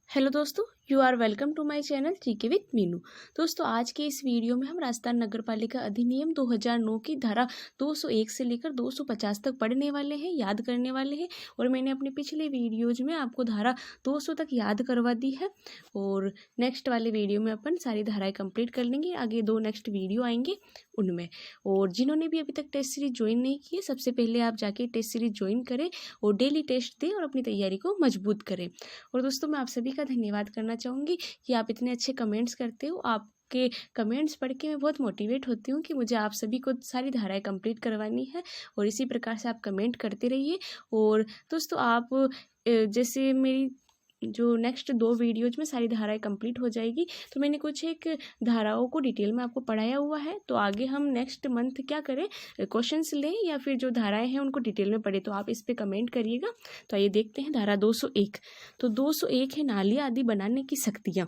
Hello दोस्तों, you are welcome to my channel GK with Meenu. दोस्तों, आज के इस वीडियो में हम राजस्थान नगर पालिका अधिनियम 2009 की धारा 201 से लेकर 250 तक पढ़ने वाले हैं, याद करने वाले हैं। और मैंने अपने पिछले वीडियोज में आपको धारा 200 तक याद करवा दी है और नेक्स्ट वाले वीडियो में अपन सारी धाराएं कंप्लीट कर लेंगे। आगे दो नेक्स्ट वीडियो आएंगे उनमें। और जिन्होंने भी अभी तक टेस्ट सीरीज ज्वाइन नहीं की है, सबसे पहले आप जाके टेस्ट सीरीज ज्वाइन करें और डेली टेस्ट दें और अपनी तैयारी को मजबूत करें। और दोस्तों, मैं आप सभी का धन्यवाद करना चाहूँगी कि आप इतने अच्छे कमेंट्स करते हो। आपके कमेंट्स पढ़ के मैं बहुत मोटिवेट होती हूँ कि मुझे आप सभी को सारी धाराएं कंप्लीट करवानी है और इसी प्रकार से आप कमेंट करते रहिए। और दोस्तों, आप जैसे मेरी जो नेक्स्ट दो वीडियोज में सारी धाराएं कंप्लीट हो जाएगी, तो मैंने कुछ एक धाराओं को डिटेल में आपको पढ़ाया हुआ है। तो आगे हम नेक्स्ट मंथ क्या करें, क्वेश्चंस लें या फिर जो धाराएं हैं उनको डिटेल में पढ़ें, तो आप इस पे कमेंट करिएगा। तो आइए देखते हैं धारा 201। तो 201 है नालियाँ आदि बनाने की शक्तियाँ।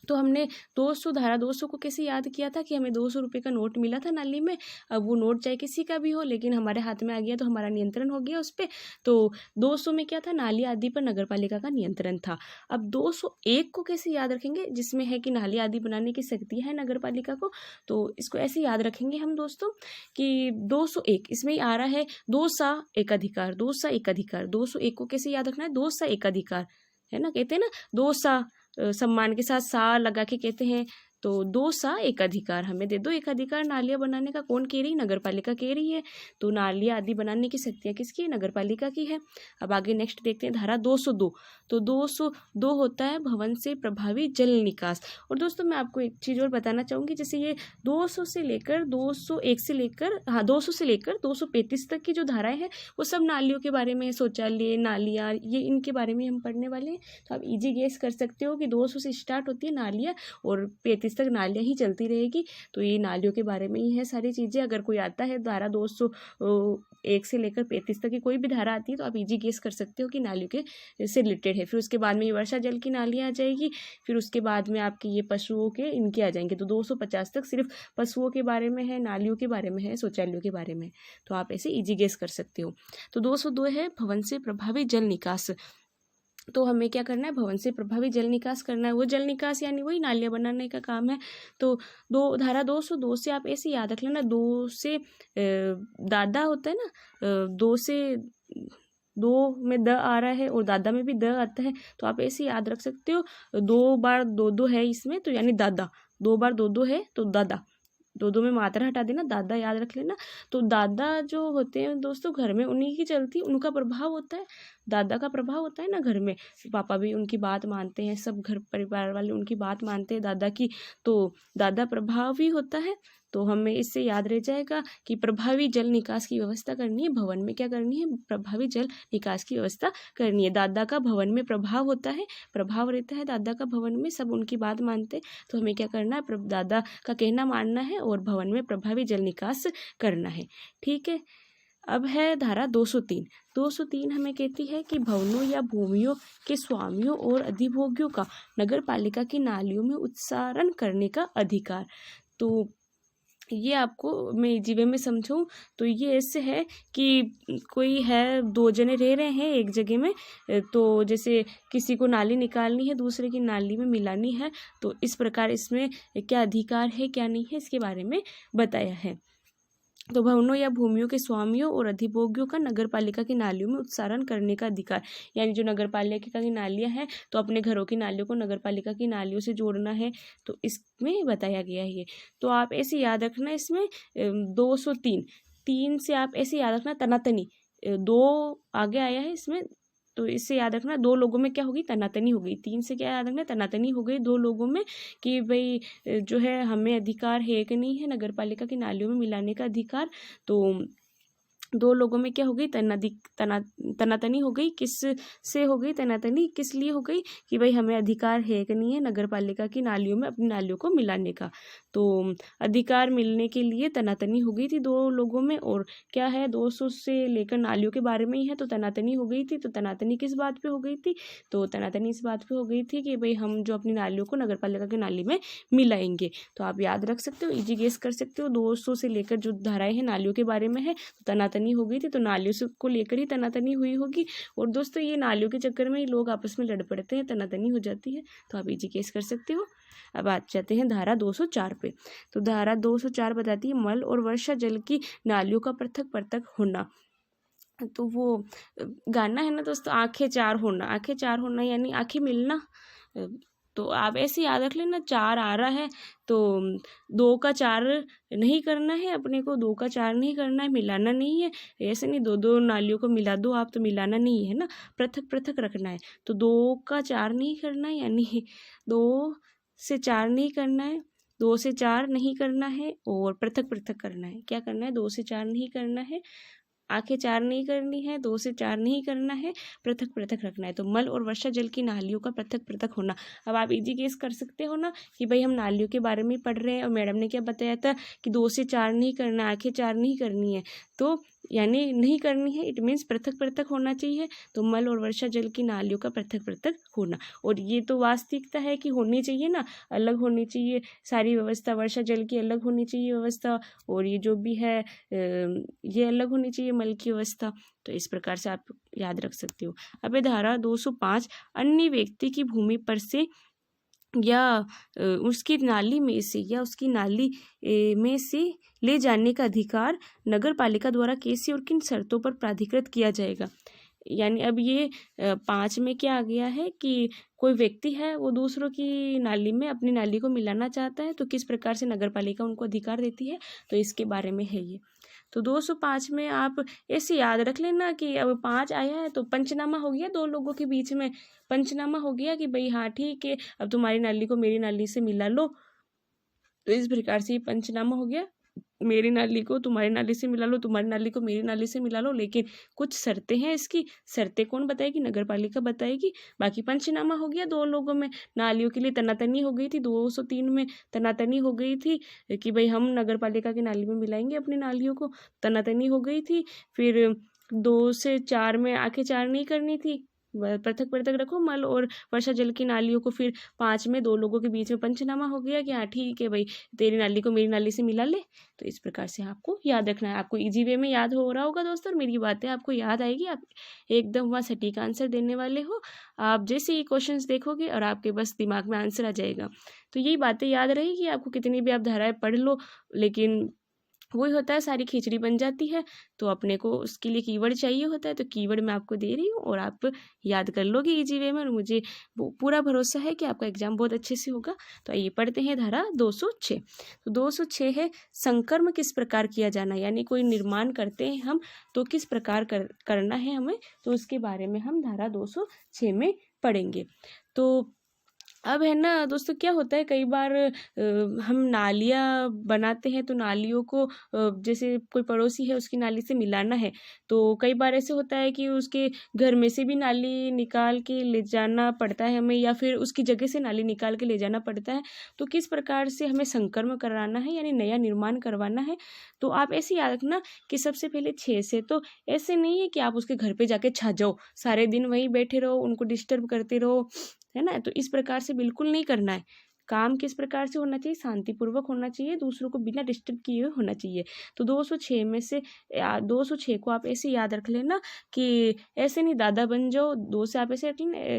तो हमने धारा 200 को कैसे याद किया था कि हमें 200 रुपये का नोट मिला था नाली में। अब वो नोट चाहे किसी का भी हो, लेकिन हमारे हाथ में आ गया तो हमारा नियंत्रण हो गया उस पर। तो 200 में क्या था, नाली आदि पर नगर पालिका का नियंत्रण था। अब 201 को कैसे याद रखेंगे, जिसमें है कि नाली आदि बनाने की शक्तियाँ है नगर पालिका को। तो इसको ऐसे याद रखेंगे हम दोस्तों कि 201 इसमें ही आ रहा है, दो सा एक अधिकार, दो सा एक अधिकार। 201 को कैसे याद रखना है, दो सा एक अधिकार है ना, कहते हैं ना, दो सा सम्मान के साथ सा लगा के कहते हैं। तो दो सा एक अधिकार, हमें दे दो एक अधिकार नालियाँ बनाने का। कौन कह रही, नगर पालिका कह रही है। तो नालियाँ आदि बनाने की शक्तियाँ किसकी है, नगर पालिका की है। अब आगे नेक्स्ट देखते हैं धारा 202। तो 202 होता है भवन से प्रभावी जल निकास। और दोस्तों, मैं आपको एक चीज़ और बताना चाहूँगी, जैसे ये 200 से लेकर 201 से लेकर 200 से लेकर 235 तक की जो धाराएं हैं वो सब नालियों के बारे में, शौचालय, नालियाँ, ये इनके बारे में हम पढ़ने वाले हैं। तो आप इजी गेस कर सकते हो कि 200 से स्टार्ट होती है नालियाँ और 35 तक नालियाँ ही चलती रहेगी। तो ये नालियों के बारे में ही है सारी चीज़ें। अगर कोई आता है धारा 201 से लेकर 35 तक की कोई भी धारा आती है तो आप इजी गेस कर सकते हो कि नालियों के से रिलेटेड है। फिर उसके बाद में वर्षा जल की नालियाँ आ जाएगी, फिर उसके बाद में आपकी ये पशुओं के इनके आ जाएंगे। तो 250 तक सिर्फ पशुओं के बारे में है, नालियों के बारे में है, शौचालयों के बारे में। तो आप ऐसे इजी गेस कर सकते हो। तो 202 है भवन से प्रभावी जल निकास। तो हमें क्या करना है, भवन से प्रभावी जल निकास करना है। वो जल निकास यानी वही नालियाँ बनाने का काम है। तो धारा 202 से आप ऐसे याद रख लेना, दो से दादा होता है ना, दो से दो में द आ रहा है और दादा में भी द आता है। तो आप ऐसे याद रख सकते हो, 2 बार 2 है इसमें, तो यानी दादा, 2 बार 2 है तो दादा, 2 में मात्रा हटा देना, दादा याद रख लेना। तो दादा जो होते हैं दोस्तों घर में, उन्हीं की चलती, उनका प्रभाव होता है, दादा का प्रभाव होता है ना घर में। पापा भी उनकी बात मानते हैं, सब घर परिवार वाले उनकी बात मानते हैं दादा की। तो दादा प्रभावी होता है। तो हमें इससे याद रह जाएगा कि प्रभावी जल निकास की व्यवस्था करनी है। भवन में क्या करनी है, प्रभावी जल निकास की व्यवस्था करनी है। दादा का भवन में प्रभाव होता है, प्रभाव रहता है दादा का भवन में, सब उनकी बात मानते हैं। तो हमें क्या करना है, दादा का कहना मानना है और भवन में प्रभावी जल निकास करना है। ठीक है। अब है धारा 203। 203 हमें कहती है कि भवनों या भूमियों के स्वामियों और अधिभोगियों का नगर पालिका की नालियों में उत्सारण करने का अधिकार। तो ये आपको मैं इजी वे में समझूं तो ये ऐसे है कि कोई है, 2 जने रह रहे हैं एक जगह में। तो जैसे किसी को नाली निकालनी है, दूसरे की नाली में मिलानी है। तो इस प्रकार इसमें क्या अधिकार है क्या नहीं है, इसके बारे में बताया है। तो भवनों या भूमियों के स्वामियों और अधिभोगियों का नगर पालिका की नालियों में उत्सारण करने का अधिकार, यानी जो नगर पालिका की नालियां हैं तो अपने घरों की नालियों को नगर पालिका की नालियों से जोड़ना है। तो इसमें बताया गया है ये। तो आप ऐसे याद रखना, इसमें 203 से आप ऐसे याद रखना, तनातनी 2 आगे आया है इसमें। तो इससे याद रखना 2 लोगों में क्या होगी, तनातनी हो गई। 3 से क्या याद रखना, तनातनी हो गई 2 लोगों में कि भाई जो है हमें अधिकार है कि नहीं है नगर पालिका की नालियों में मिलाने का अधिकार। तो 2 लोगों में क्या हो गई, तनातनी हो गई। किस से हो गई तनातनी, किस लिए हो गई कि भाई हमें अधिकार है कि नहीं है नगर पालिका की नालियों में अपनी नालियों को मिलाने का। तो अधिकार मिलने के लिए तनातनी हो गई थी 2 लोगों में। और क्या है, 200 से लेकर नालियों के बारे में ही है, तो तनातनी हो गई थी। तो तनातनी किस बात पे हो गई थी, तो तनातनी इस बात पे हो गई थी कि भाई हम जो अपनी नालियों को नगर पालिका की नाली में मिलाएंगे। तो आप याद रख सकते हो, इजी गेस कर सकते हो। 200 से लेकर जो धाराएं हैं नालियों के बारे में है, तो तनातनी तनातनी हो गई थी, तो नालियों से को लेकर ही तनातनी हुई होगी। और दोस्तों ये नालियों के चक्कर में ही लोग आपस में लड़ पड़ते हैं, तनातनी हो जाती है, तो आप इजी केस कर सकते हो। अब आ जाते हैं धारा 204 पे। तो धारा 204 बताती है मल और वर्षा जल की नालियों का पृथक पृथक होना। तो वो गाना है ना दोस्तों, आंखें चार होना, आंखें चार होना यानी आंखें मिलना। तो आप ऐसे याद रख लेना, चार आ रहा है तो 2 का 4 नहीं करना है अपने को, 2 का 4 नहीं करना है, मिलाना नहीं है। ऐसे नहीं 2 नालियों को मिला दो आप, तो मिलाना नहीं है ना, पृथक पृथक रखना है। तो 2 का 4 नहीं करना है, यानी 2 से 4 नहीं करना है, 2 से 4 नहीं करना है, और पृथक पृथक करना है। क्या करना है? 2 से 4 नहीं करना है, आंखें 4 नहीं करनी है, 2 से 4 नहीं करना है, पृथक पृथक रखना है। तो मल और वर्षा जल की नालियों का पृथक पृथक होना। अब आप इजी केस कर सकते हो ना कि भाई हम नालियों के बारे में पढ़ रहे हैं और मैडम ने क्या बताया था कि 2 से 4 नहीं करना, आंखें 4 नहीं करनी है, तो यानी नहीं करनी है, इट मीन्स पृथक पृथक होना चाहिए। तो मल और वर्षा जल की नालियों का पृथक पृथक होना, और ये तो वास्तविकता है कि होनी चाहिए ना, अलग होनी चाहिए सारी व्यवस्था, वर्षा जल की अलग होनी चाहिए व्यवस्था, और ये जो भी है ये अलग होनी चाहिए मल की व्यवस्था। तो इस प्रकार से आप याद रख सकते हो। अब ये धारा 205 अन्य व्यक्ति की भूमि पर से या उसकी नाली में से या उसकी नाली में से ले जाने का अधिकार नगर पालिका द्वारा कैसे और किन शर्तों पर प्राधिकृत किया जाएगा। यानी अब ये 5 में क्या आ गया है कि कोई व्यक्ति है वो दूसरों की नाली में अपनी नाली को मिलाना चाहता है, तो किस प्रकार से नगर पालिका उनको अधिकार देती है, तो इसके बारे में है ये। तो 205 में आप ऐसे याद रख लेना कि अब 5 आया है तो पंचनामा हो गया 2 लोगों के बीच में, पंचनामा हो गया कि भाई हाँ ठीक है, अब तुम्हारी नाली को मेरी नाली से मिला लो। तो इस प्रकार से पंचनामा हो गया, मेरी नाली को तुम्हारी नाली से मिला लो, तुम्हारी नाली को मेरी नाली से मिला लो, लेकिन कुछ शर्तें हैं इसकी। शर्तें कौन बताएगी? नगर पालिका बताएगी। बाकी पंचनामा हो गया 2 लोगों में, नालियों के लिए तनातनी हो गई थी, 203 में तनातनी हो गई थी कि भाई हम नगर पालिका की नाली में मिलाएंगे अपनी नालियों को, तनातनी हो गई थी। फिर 2 से 4 में आंखें 4 नहीं करनी थी, पृथक पृथक रखो मल और वर्षा जल की नालियों को। फिर 5 में 2 लोगों के बीच में पंचनामा हो गया कि हाँ ठीक है भाई, तेरी नाली को मेरी नाली से मिला ले। तो इस प्रकार से आपको याद रखना है। आपको इजी वे में याद हो रहा होगा दोस्तों, और मेरी बातें आपको याद आएगी, आप एकदम वहाँ सटीक आंसर देने वाले हो। आप जैसे ही क्वेश्चंस देखोगे और आपके बस दिमाग में आंसर आ जाएगा, तो यही बातें याद रहेगी आपको, कितनी भी आप धाराएं पढ़ लो, लेकिन वही होता है सारी खिचड़ी बन जाती है। तो अपने को उसके लिए कीवर्ड चाहिए होता है, तो कीवर्ड मैं आपको दे रही हूँ और आप याद कर लोगे इजी वे में, और मुझे पूरा भरोसा है कि आपका एग्जाम बहुत अच्छे से होगा। तो आइए पढ़ते हैं धारा 206। तो 206 है संकर्म किस प्रकार किया जाना, यानी कोई निर्माण करते हैं हम तो किस प्रकार करना है हमें, तो उसके बारे में हम धारा 206 में पढ़ेंगे। तो अब है ना दोस्तों, क्या होता है कई बार हम नालियाँ बनाते हैं, तो नालियों को जैसे कोई पड़ोसी है उसकी नाली से मिलाना है, तो कई बार ऐसे होता है कि उसके घर में से भी नाली निकाल के ले जाना पड़ता है हमें, या फिर उसकी जगह से नाली निकाल के ले जाना पड़ता है। तो किस प्रकार से हमें संकर्म कराना है, यानी नया निर्माण करवाना है, तो आप ऐसे याद रखना कि सबसे पहले 6 से, तो ऐसे नहीं है कि आप उसके घर पे जाके छा जाओ, सारे दिन वहीं बैठे रहो, उनको डिस्टर्ब करते रहो, है ना। तो इस प्रकार से बिल्कुल नहीं करना है। काम किस प्रकार से होना चाहिए? शांतिपूर्वक होना चाहिए, दूसरों को बिना डिस्टर्ब किए हुए होना चाहिए। तो 206 में से 206 को आप ऐसे याद रख लेना कि ऐसे नहीं दादा बन जाओ, 2 से आप ऐसे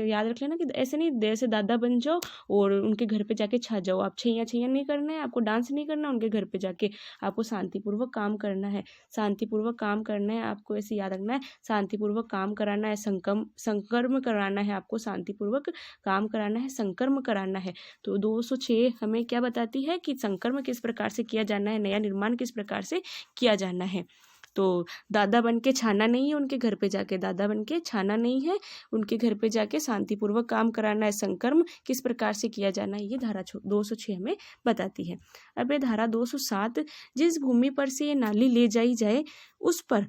याद रख लेना कि ऐसे नहीं दे से दादा बन जाओ और उनके घर पे जाके छा जाओ। आप छैया छैया नहीं करना है, आपको डांस नहीं करना उनके घर पे जाके, आपको शांतिपूर्वक काम करना है, शांतिपूर्वक काम करना है। आपको ऐसे याद रखना है, शांतिपूर्वक काम कराना है, संकर्म कराना है, आपको शांतिपूर्वक काम कराना है, संकर्म कराना है। तो 206 हमें क्या बताती है कि संकर्म किस प्रकार से किया जाना है, नया निर्माण किस प्रकार से किया जाना है। तो दादा बन के छाना नहीं है उनके घर पे जाके, दादा बन के छाना नहीं है, उनके घर पे जाके शांतिपूर्वक काम कराना है, संकर्म किस प्रकार से किया जाना है, ये धारा 206 हमें बताती है। अब ये धारा 207, जिस भूमि पर से ये नाली ले जाई जाए उस पर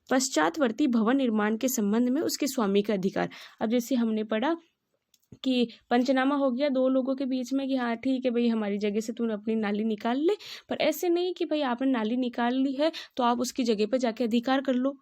पश्चातवर्ती भवन निर्माण के संबंध में उसके स्वामी का अधिकार। अब जैसे हमने पढ़ा कि पंचनामा हो गया 2 लोगों के बीच में कि हाँ ठीक है भाई, हमारी जगह से तूने अपनी नाली निकाल ले, पर ऐसे नहीं कि भाई आपने नाली निकाल ली है तो आप उसकी जगह पर जाके अधिकार कर लो,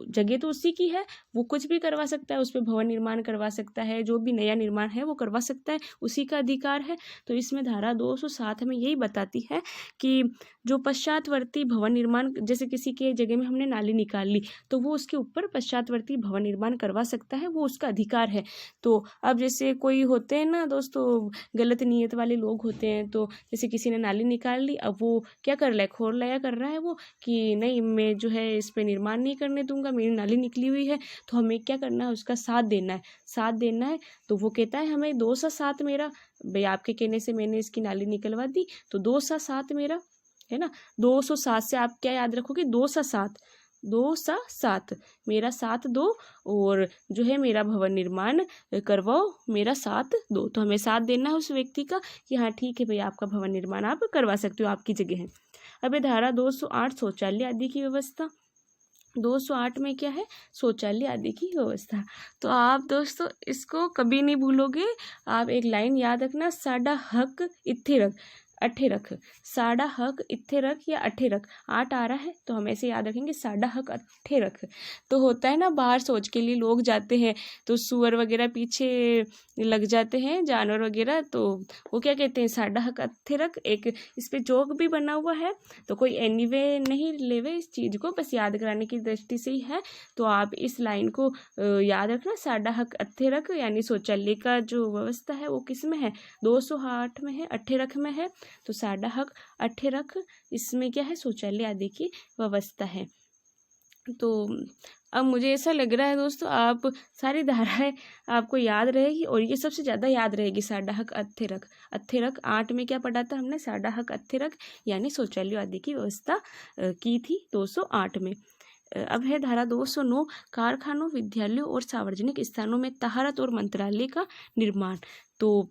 जगह तो उसी की है, वो कुछ भी करवा सकता है, उस पे भवन निर्माण करवा सकता है, जो भी नया निर्माण है वो करवा सकता है, उसी का अधिकार है। तो इसमें धारा 207 में यही बताती है कि जो पश्चातवर्ती भवन निर्माण, जैसे किसी के जगह में हमने नाली निकाल ली तो वो उसके ऊपर पश्चातवर्ती भवन निर्माण करवा सकता है, वो उसका अधिकार है। तो अब जैसे कोई होते हैं ना दोस्तों, गलत नीयत वाले लोग होते हैं, तो जैसे किसी ने नाली निकाल ली, अब वो क्या कर रहा है, खोल लाया कर रहा है वो कि नहीं मैं जो है इस पे निर्माण नहीं करने दूंगा, मेरी नाली निकली हुई है। तो हमें क्या करना है, उसका साथ देना है, साथ देना है। तो वो कहता है हमें 2 सा 7 मेरा, भाई आपके कहने से मैंने इसकी नाली निकलवा दी तो 2 सा 7 मेरा है ना। 207 से आप क्या याद रखोगे, 2 सा 7, 2 सा 7 मेरा साथ दो, और जो है मेरा भवन निर्माण करवाओ, मेरा साथ दो। तो हमें साथ देना है उस व्यक्ति का कि हाँ ठीक है भाई आपका भवन निर्माण आप करवा सकते हो, आपकी जगह है। अब ये धारा 208 शौचालय आदि की व्यवस्था। 208 में क्या है, शौचालय आदि की व्यवस्था। तो आप दोस्तों इसको कभी नहीं भूलोगे, आप एक लाइन याद रखना, साडा हक इत्थे रख, अठे रख, साडा हक इत्थे रख या अठे रख, 8 आ रहा है तो हम ऐसे याद रखेंगे साडा हक अठे रख। तो होता है ना बाहर शौच के लिए लोग जाते हैं तो सुअर वगैरह पीछे लग जाते हैं, जानवर वगैरह, तो वो क्या कहते हैं, साडा हक अठे रख। एक इस पे जोक भी बना हुआ है, तो कोई एनीवे नहीं लेवे इस चीज़ को, बस याद कराने की दृष्टि से ही है। तो आप इस लाइन को याद रखना, साडा हक अठे रख, यानी शौचालय का जो व्यवस्था है वो किस में है, 208 में है, अठे रख में है। तो साडा हक अठे रख, इसमें क्या है, शौचालय आदि की व्यवस्था है। तो अब मुझे ऐसा लग रहा है दोस्तों आप सारी धाराएं आपको याद रहेगी, और ये सबसे ज़्यादा याद रहेगी, साडा हक अठे रख। अठे रख 8 में क्या पढ़ा था हमने, साडा हक अठे रख यानी शौचालय आदि की व्यवस्था की थी 208 में। अब है धारा 209, कारखानों, विद्यालयों और सार्वजनिक स्थानों में तहारत और मंत्रालय का निर्माण। तो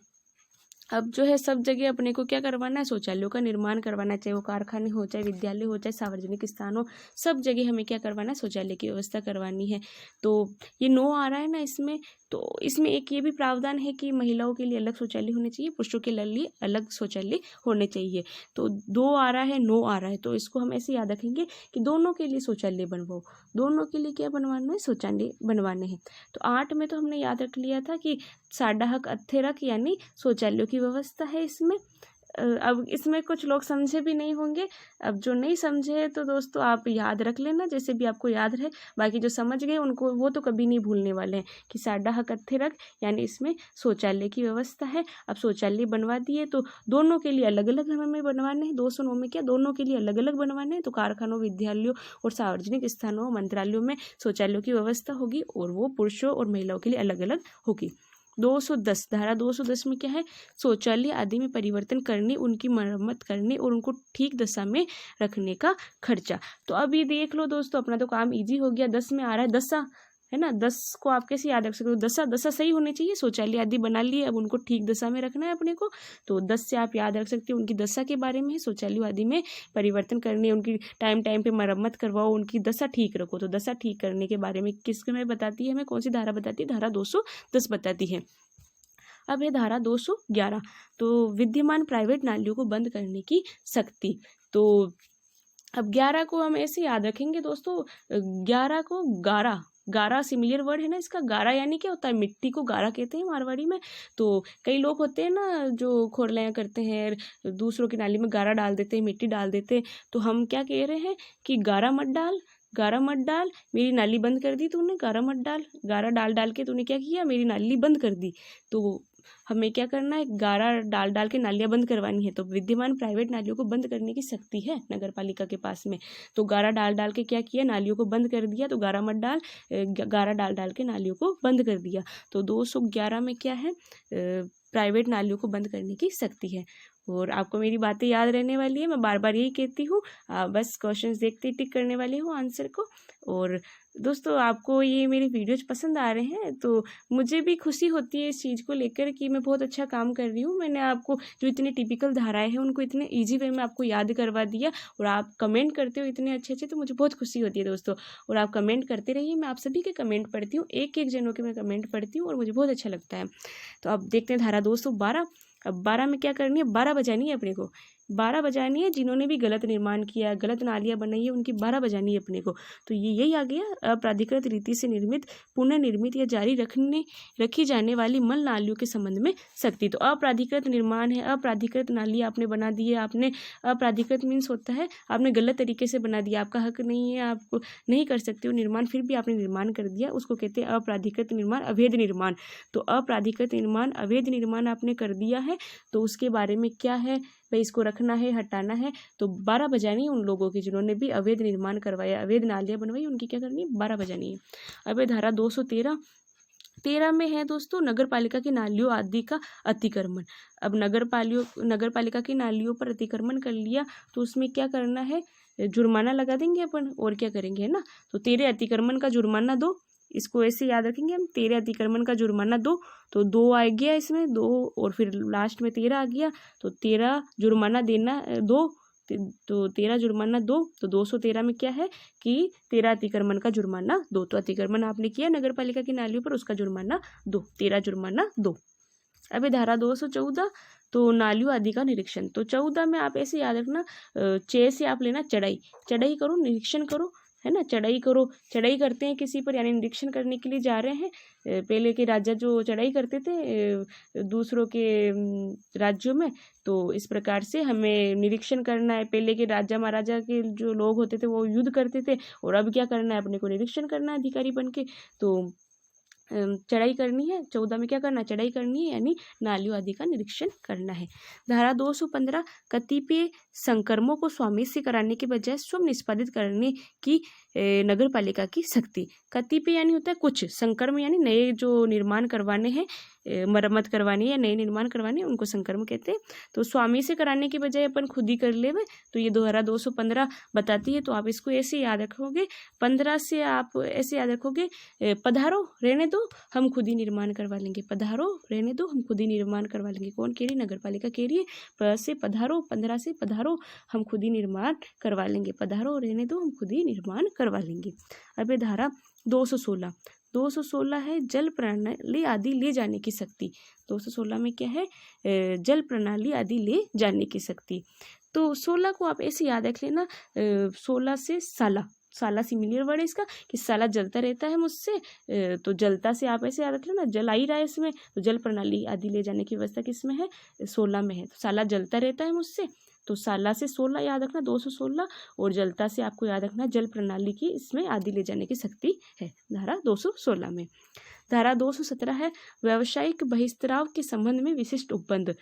अब जो है सब जगह अपने को क्या करवाना है, शौचालयों का निर्माण करवाना, चाहे वो कारखाने हो, चाहे विद्यालय हो, चाहे सार्वजनिक स्थान हो, सब जगह हमें क्या करवाना है, शौचालय की व्यवस्था करवानी है। तो ये 9 आ रहा है ना इसमें, तो इसमें एक ये भी प्रावधान है कि महिलाओं के लिए अलग शौचालय होने चाहिए, पुरुषों के लिए अलग शौचालय होने चाहिए। तो 2 आ रहा है, 9 आ रहा है, तो इसको हम ऐसे याद रखेंगे कि दोनों के लिए शौचालय बनवाओ, दोनों के लिए क्या बनवाना है, शौचालय बनवाने हैं। तो 8 में तो हमने याद रख लिया था कि साडा हक अठे रख यानी शौचालयों की व्यवस्था है इसमें। अब इसमें कुछ लोग समझे भी नहीं होंगे, अब जो नहीं समझे तो दोस्तों आप याद रख लेना जैसे भी आपको याद रहे, बाकी जो समझ गए उनको वो तो कभी नहीं भूलने वाले हैं कि साडा हक अठे रख यानी इसमें शौचालय की व्यवस्था है। अब शौचालय बनवा दिए तो दोनों के लिए अलग अलग हमें बनवाने हैं, 209 में क्या दोनों के लिए अलग अलग बनवाने हैं। तो कारखानों, विद्यालयों और सार्वजनिक स्थानों, मंत्रालयों में शौचालयों की व्यवस्था होगी, और वो पुरुषों और महिलाओं के लिए अलग अलग होगी। 210 धारा 210 में क्या है, शौचालय आदि में परिवर्तन करने, उनकी मरम्मत करने और उनको ठीक दशा में रखने का खर्चा। तो अब ये देख लो दोस्तों, अपना तो काम इजी हो गया, 10 में आ रहा है दशा, है ना। 10 को आप कैसे याद रख सकते हो, दशा, दशा सही होनी चाहिए, शौचालय आदि बना लिए, अब उनको ठीक दशा में रखना है अपने को। तो 10 से आप याद रख सकते हो उनकी दशा के बारे में, शौचालय आदि में परिवर्तन करने, उनकी टाइम टाइम पे मरम्मत करवाओ, उनकी दशा ठीक रखो। तो दशा ठीक करने के बारे में किसके में बताती है, हमें कौन सी धारा बताती है, धारा 210 बताती है। अब है धारा 211, तो विद्यमान प्राइवेट नालियों को बंद करने की शक्ति। तो अब 11 को हम ऐसे याद रखेंगे दोस्तों, 11 को गारा, गारा सिमिलर वर्ड है ना इसका, गारा यानी क्या होता है, मिट्टी को गारा कहते हैं मारवाड़ी में। तो कई लोग होते हैं ना जो खोरलाया करते हैं, दूसरों की नाली में गारा डाल देते हैं, मिट्टी डाल देते हैं। तो हम क्या कह रहे हैं कि गारा मत डाल, गारा मत डाल, मेरी नाली बंद कर दी तूने, गारा मत डाल, गारा डाल डाल के तूने क्या किया, मेरी नाली बंद कर दी। तो हमें क्या करना है, गारा डाल डाल के नालियाँ बंद करवानी है। तो विद्यमान प्राइवेट नालियों को बंद करने की शक्ति है नगर पालिका के पास में। तो गारा डाल डाल के क्या किया, नालियों को बंद कर दिया। तो गारा मत डाल, गारा डाल डाल के नालियों को बंद कर दिया। तो 211 में क्या है, प्राइवेट नालियों को बंद करने की शक्ति है। और आपको मेरी बातें याद रहने वाली है, मैं बार बार यही कहती हूँ, बस क्वेश्चंस देखते ही टिक करने वाली हूँ आंसर को। और दोस्तों आपको ये मेरे वीडियोज पसंद आ रहे हैं तो मुझे भी खुशी होती है इस चीज़ को लेकर कि मैं बहुत अच्छा काम कर रही हूँ। मैंने आपको जो इतने टिपिकल धाराएं हैं उनको इतने इजी वे में आपको याद करवा दिया, और आप कमेंट करते हो इतने अच्छे अच्छे, तो मुझे बहुत खुशी होती है दोस्तों। और आप कमेंट करते रहिए, मैं आप सभी के कमेंट पढ़ती हूँ, एक एक जनों के मैं कमेंट पढ़ती हूँ और मुझे बहुत अच्छा लगता है। तो अब देखते हैं धारा 212। अब 12 में क्या करनी है, 12 बजानी है अपने को, 12 बजानी है। जिन्होंने भी गलत निर्माण किया, गलत नालियाँ बनाई है, उनकी 12 बजानी है अपने को। तो ये यही आ गया अपराधिकृत रीति से निर्मित, पुनर्निर्मित या जारी रखी जाने वाली मल नालियों के संबंध में सख्ती। तो अपराधिकृत निर्माण है, अपराधिकृत नाली आपने बना दी है, आपने अपराधिकृत मीन्स होता है आपने गलत तरीके से बना दिया, आपका हक नहीं है, आप नहीं कर सकते हो निर्माण, फिर भी आपने निर्माण कर दिया, उसको कहते हैं अपराधिकृत निर्माण, अवैध निर्माण। तो अपराधिकृत निर्माण, अवैध निर्माण आपने कर दिया है, तो उसके बारे में क्या है भाई, इसको रखना है, हटाना है। तो 12 बजानी है उन लोगों की जिन्होंने भी अवैध निर्माण करवाया, अवैध नालियाँ बनवाई, उनकी क्या करनी है, 12 बजानी है। अब धारा 213 में है दोस्तों, नगर पालिका की नालियों आदि का अतिक्रमण। अब नगर पालिका की नालियों पर अतिक्रमण कर लिया तो उसमें क्या करना है, जुर्माना लगा देंगे अपन, और क्या करेंगे, है ना। तो तेरे अतिक्रमण का जुर्माना दो, इसको ऐसे याद रखेंगे हम, तेरे अतिक्रमण का जुर्माना दो। तो 2 आ गया इसमें, 2 और फिर लास्ट में 13 आ गया, तो 13 जुर्माना देना 2, तो 13 जुर्माना 2, तो 213 में क्या है कि 13 अतिक्रमण का जुर्माना 2। तो अतिक्रमण आपने किया नगर पालिका की नालियों पर, उसका जुर्माना 2, 13 जुर्माना 2। अब धारा 214, तो नालियों आदि का निरीक्षण। तो 14 में आप ऐसे याद रखना, 6 से आप लेना चढ़ाई करो, निरीक्षण करो, है ना, चढ़ाई करो, चढ़ाई करते हैं किसी पर, यानी निरीक्षण करने के लिए जा रहे हैं। पहले के राजा जो चढ़ाई करते थे दूसरों के राज्यों में, तो इस प्रकार से हमें निरीक्षण करना है। पहले के राजा महाराजा के जो लोग होते थे वो युद्ध करते थे, और अब क्या करना है, अपने को निरीक्षण करना है अधिकारी बन के। तो चढ़ाई करनी है, 14 में क्या करना है, चढ़ाई करनी है, यानी नालियों आदि का निरीक्षण करना है। धारा 215, कतिपय संकर्मों को स्वामी से कराने के बजाय स्वयं निष्पादित करने की नगर पालिका की सख्ती। कतिपय यानी होता है कुछ, संकर्म यानी नए जो निर्माण करवाने हैं, मरम्मत करवानी है, नए निर्माण करवाने, उनको संकर्म कहते हैं। तो स्वामी से कराने के बजाय अपन खुद ही कर लेवे, तो ये धारा 215 बताती है। तो आप इसको ऐसे याद रखोगे, 15 से आप ऐसे याद रखोगे, पधारो रहने दो, हम खुद ही निर्माण करवा लेंगे, पधारो रहने दो, हम खुद ही निर्माण करवा लेंगे। कौन कह रही, नगर पालिका कह रही है। से पधारो, 15 से पधारो, हम खुद ही निर्माण करवा लेंगे, पधारो रहने दो, हम खुद ही निर्माण करवा लेंगे। अब धारा 216 है, जल प्रणाली आदि ले जाने की सख्ती। 216 में क्या है, जल प्रणाली आदि ले जाने की सख्ती। तो 16 को आप ऐसे याद रख लेना, 16 से साला सिमिलर वर्ड है इसका, कि साला जलता रहता है मुझसे, तो जलता से आप ऐसे याद रख लेना, जल आ ही रहा है इसमें, तो जल प्रणाली आदि ले जाने की व्यवस्था किसमें है, 16 में है। तो साला जलता रहता है मुझसे, तो साला से 16 याद रखना, 216, और जलता से आपको याद रखना जल प्रणाली की, इसमें आदि ले जाने की सख्ती है धारा 216 में। धारा 217 है, व्यावसायिक बहिष्कराव के संबंध में विशिष्ट उपबंध।